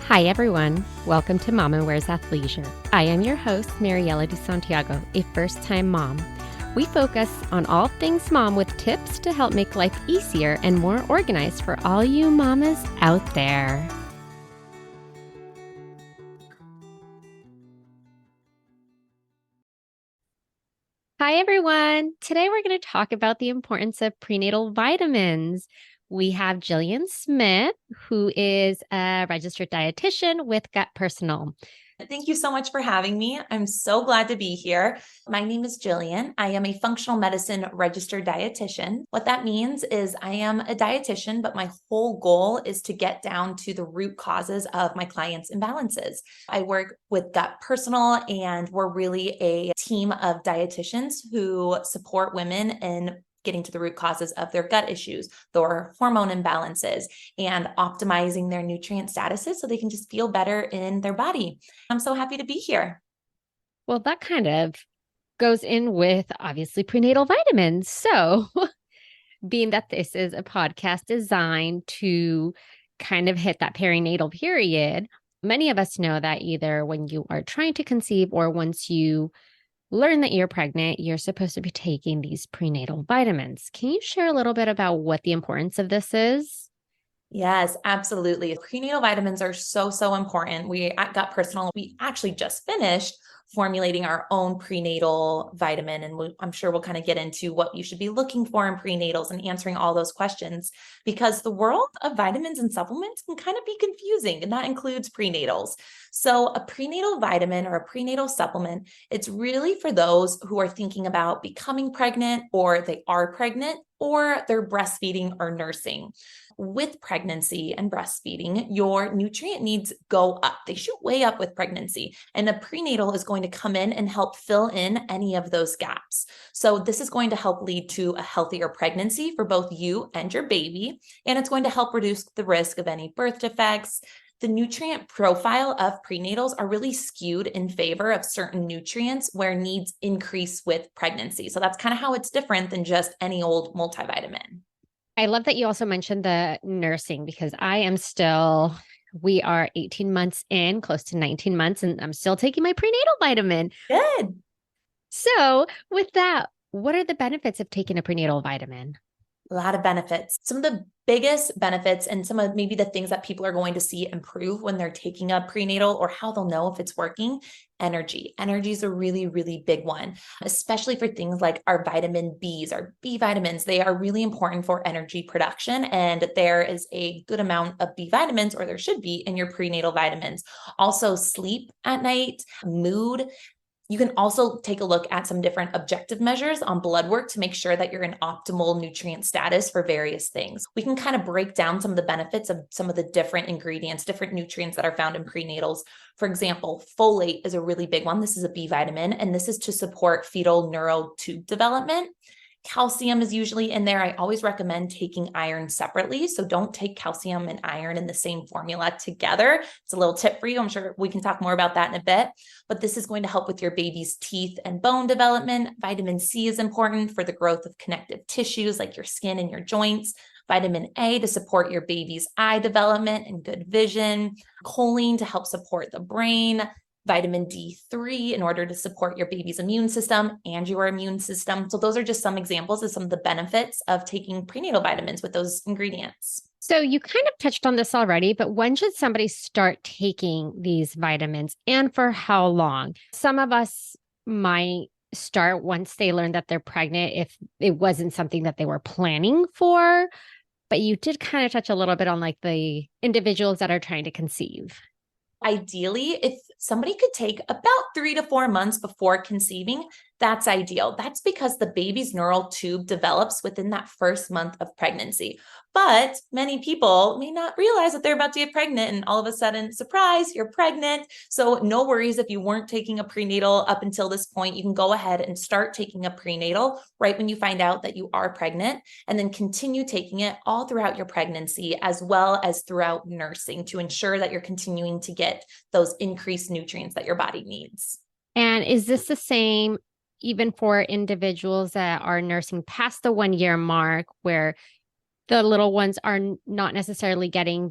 Hi, everyone. Welcome to Mama Wears Athleisure. I am your host, Mariela de Santiago, a first-time mom. We focus on all things mom with tips to help make life easier and more organized for all you mamas out there. Hi, everyone. Today we're going to talk about the importance of prenatal vitamins. We have Jillian Smith, who is a registered dietitian with Gut Personal. Thank you so much for having me. I'm so glad to be here. My name is Jillian. I am a functional medicine registered dietitian. What that means is I am a dietitian, but my whole goal is to get down to the root causes of my clients' imbalances. I work with Gut Personal, and we're really a team of dietitians who support women in getting to the root causes of their gut issues, their hormone imbalances, and optimizing their nutrient statuses so they can just feel better in their body. I'm so happy to be here. Well, that kind of goes in with obviously prenatal vitamins. So, being that this is a podcast designed to kind of hit that perinatal period, many of us know that either when you are trying to conceive or once you learn that you're pregnant, you're supposed to be taking these prenatal vitamins. Can you share a little bit about what the importance of this is? Yes, absolutely. Prenatal vitamins are so important. We at Gut Personal, we actually just finished formulating our own prenatal vitamin. And I'm sure we'll kind of get into what you should be looking for in prenatals and answering all those questions because the world of vitamins and supplements can kind of be confusing, and that includes prenatals. So a prenatal vitamin or a prenatal supplement, it's really for those who are thinking about becoming pregnant, or they are pregnant, or they're breastfeeding or nursing. With pregnancy and breastfeeding, your nutrient needs go up. They shoot way up with pregnancy, and a prenatal is going to come in and help fill in any of those gaps. So this is going to help lead to a healthier pregnancy for both you and your baby, and it's going to help reduce the risk of any birth defects. The nutrient profile of prenatals are really skewed in favor of certain nutrients where needs increase with pregnancy. So that's kind of how it's different than just any old multivitamin. I love that you also mentioned the nursing because we are 18 months in, close to 19 months, and I'm still taking my prenatal vitamin. Good. So, with that, what are the benefits of taking a prenatal vitamin? A lot of benefits. Some of the biggest benefits and some of maybe the things that people are going to see improve when they're taking a prenatal, or how they'll know if it's working: energy. Energy is a really big one, especially for things like our vitamin Bs, our B vitamins. They are really important for energy production, and there is a good amount of B vitamins, or there should be, in your prenatal vitamins. Also, sleep at night, mood. You can also take a look at some different objective measures on blood work to make sure that you're in optimal nutrient status for various things. We can kind of break down some of the benefits of some of the different ingredients, different nutrients that are found in prenatals. For example, folate is a really big one. This is a B vitamin, and this is to support fetal neural tube development. Calcium is usually in there. I always recommend taking iron separately. So don't take calcium and iron in the same formula together. It's a little tip for you. I'm sure we can talk more about that in a bit, but this is going to help with your baby's teeth and bone development. Vitamin C is important for the growth of connective tissues like your skin and your joints. Vitamin A to support your baby's eye development and good vision. Choline to help support the brain. Vitamin D3 in order to support your baby's immune system and your immune system. So those are just some examples of some of the benefits of taking prenatal vitamins with those ingredients. So, you kind of touched on this already, but when should somebody start taking these vitamins and for how long? Some of us might start once they learn that they're pregnant if it wasn't something that they were planning for. But you did kind of touch a little bit on like the individuals that are trying to conceive. Ideally, if somebody could take about 3 to 4 months before conceiving, that's ideal. That's because the baby's neural tube develops within that first month of pregnancy. But many people may not realize that they're about to get pregnant, and all of a sudden, surprise, you're pregnant. So no worries if you weren't taking a prenatal up until this point. You can go ahead and start taking a prenatal right when you find out that you are pregnant, and then continue taking it all throughout your pregnancy, as well as throughout nursing, to ensure that you're continuing to get those increased nutrients that your body needs. And is this the same even for individuals that are nursing past the 1 year mark where the little ones are not necessarily getting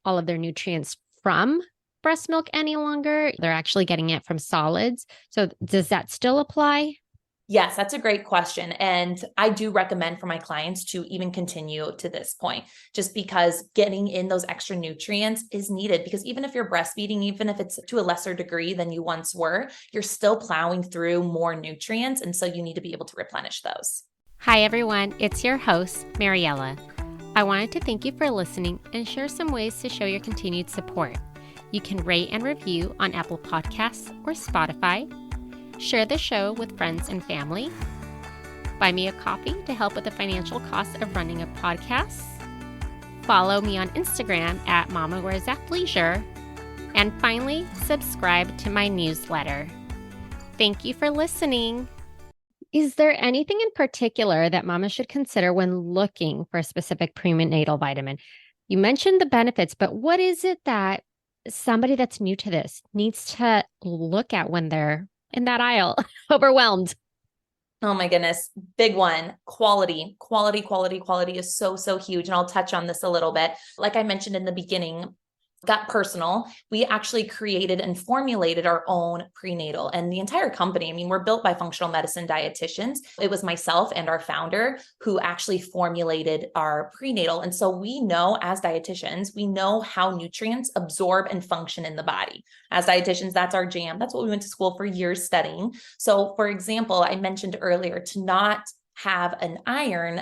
all of their nutrients from breast milk any longer. They're actually getting it from solids. So does that still apply? Yes, that's a great question. And I do recommend for my clients to even continue to this point, just because getting in those extra nutrients is needed. Because even if you're breastfeeding, even if it's to a lesser degree than you once were, you're still plowing through more nutrients. And so you need to be able to replenish those. Hi, everyone. It's your host, Mariella. I wanted to thank you for listening and share some ways to show your continued support. You can rate and review on Apple Podcasts or Spotify. Share the show with friends and family. Buy me a coffee to help with the financial costs of running a podcast. Follow me on Instagram at Mama Wears Athleisure. And finally, subscribe to my newsletter. Thank you for listening. Is there anything in particular that mama should consider when looking for a specific prenatal vitamin? You mentioned the benefits, but what is it that somebody that's new to this needs to look at when they're in that aisle, overwhelmed? Oh my goodness. Big one. Quality is so huge. And I'll touch on this a little bit. Like I mentioned in the beginning, got personal. We actually created and formulated our own prenatal, and the entire company. I mean, we're built by functional medicine dietitians. It was myself and our founder who actually formulated our prenatal. And so we know, as dietitians, we know how nutrients absorb and function in the body. As dietitians, that's our jam. That's what we went to school for years studying. So for example, I mentioned earlier to not have an iron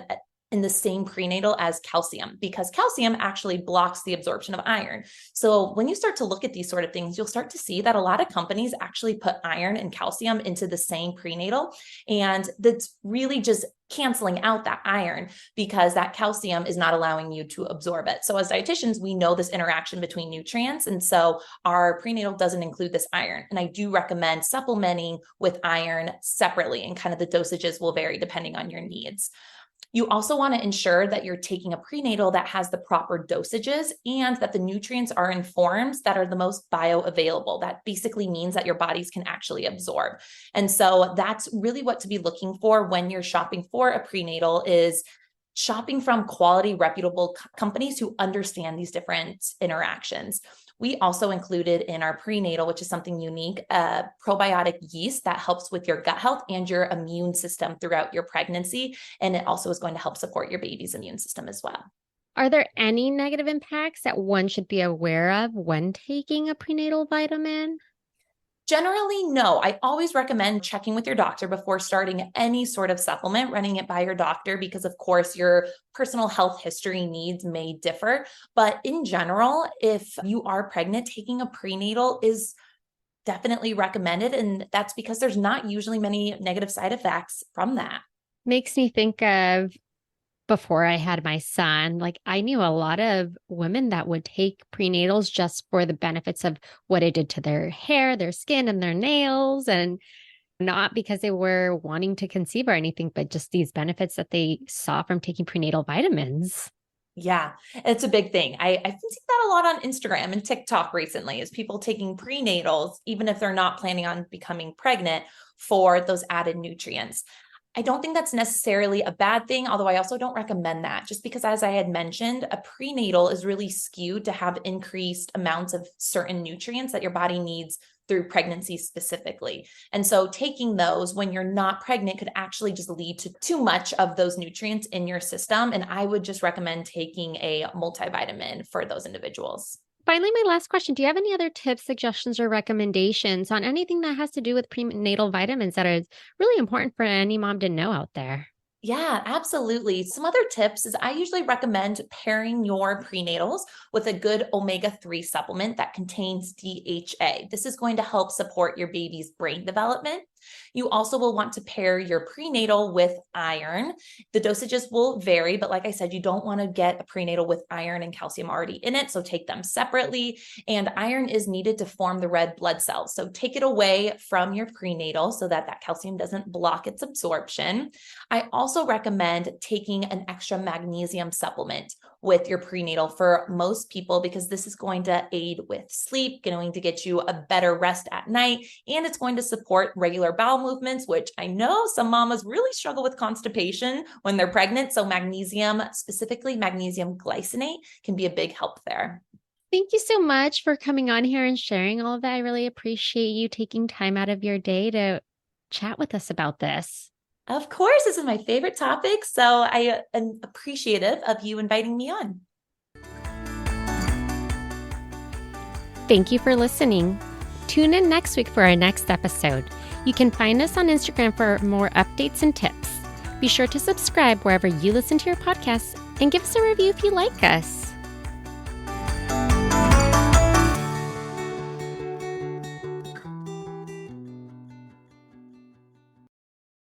in the same prenatal as calcium, because calcium actually blocks the absorption of iron. So when you start to look at these sort of things, you'll start to see that a lot of companies actually put iron and calcium into the same prenatal. And that's really just canceling out that iron, because that calcium is not allowing you to absorb it. So as dietitians, we know this interaction between nutrients. And so our prenatal doesn't include this iron. And I do recommend supplementing with iron separately, and kind of the dosages will vary depending on your needs. You also want to ensure that you're taking a prenatal that has the proper dosages and that the nutrients are in forms that are the most bioavailable. That basically means that your bodies can actually absorb. And so that's really what to be looking for when you're shopping for a prenatal, is shopping from quality, reputable companies who understand these different interactions. We also included in our prenatal, which is something unique, a probiotic yeast that helps with your gut health and your immune system throughout your pregnancy. And it also is going to help support your baby's immune system as well. Are there any negative impacts that one should be aware of when taking a prenatal vitamin? Generally, no. I always recommend checking with your doctor before starting any sort of supplement, running it by your doctor, because of course your personal health history needs may differ. But in general, if you are pregnant, taking a prenatal is definitely recommended. And that's because there's not usually many negative side effects from that. Makes me think of before I had my son, like I knew a lot of women that would take prenatals just for the benefits of what it did to their hair, their skin, and their nails, and not because they were wanting to conceive or anything, but just these benefits that they saw from taking prenatal vitamins. Yeah, it's a big thing. I've been seeing that a lot on Instagram and TikTok recently, is people taking prenatals, even if they're not planning on becoming pregnant, for those added nutrients. I don't think that's necessarily a bad thing, although I also don't recommend that, just because, as I had mentioned, a prenatal is really skewed to have increased amounts of certain nutrients that your body needs through pregnancy specifically. And so taking those when you're not pregnant could actually just lead to too much of those nutrients in your system. And I would just recommend taking a multivitamin for those individuals. Finally, my last question. Do you have any other tips, suggestions, or recommendations on anything that has to do with prenatal vitamins that is really important for any mom to know out there? Yeah, absolutely. Some other tips is I usually recommend pairing your prenatals with a good omega-3 supplement that contains DHA. This is going to help support your baby's brain development. You also will want to pair your prenatal with iron. The dosages will vary, but like I said, you don't want to get a prenatal with iron and calcium already in it, so take them separately. And iron is needed to form the red blood cells, so take it away from your prenatal so that that calcium doesn't block its absorption. I also recommend taking an extra magnesium supplement with your prenatal for most people, because this is going to aid with sleep, going to get you a better rest at night, and it's going to support regular bowel movements, which I know some mamas really struggle with constipation when they're pregnant. So magnesium, specifically magnesium glycinate, can be a big help there. Thank you so much for coming on here and sharing all of that. I really appreciate you taking time out of your day to chat with us about this. Of course, this is my favorite topic, so I am appreciative of you inviting me on. Thank you for listening. Tune in next week for our next episode. You can find us on Instagram for more updates and tips. Be sure to subscribe wherever you listen to your podcasts and give us a review if you like us.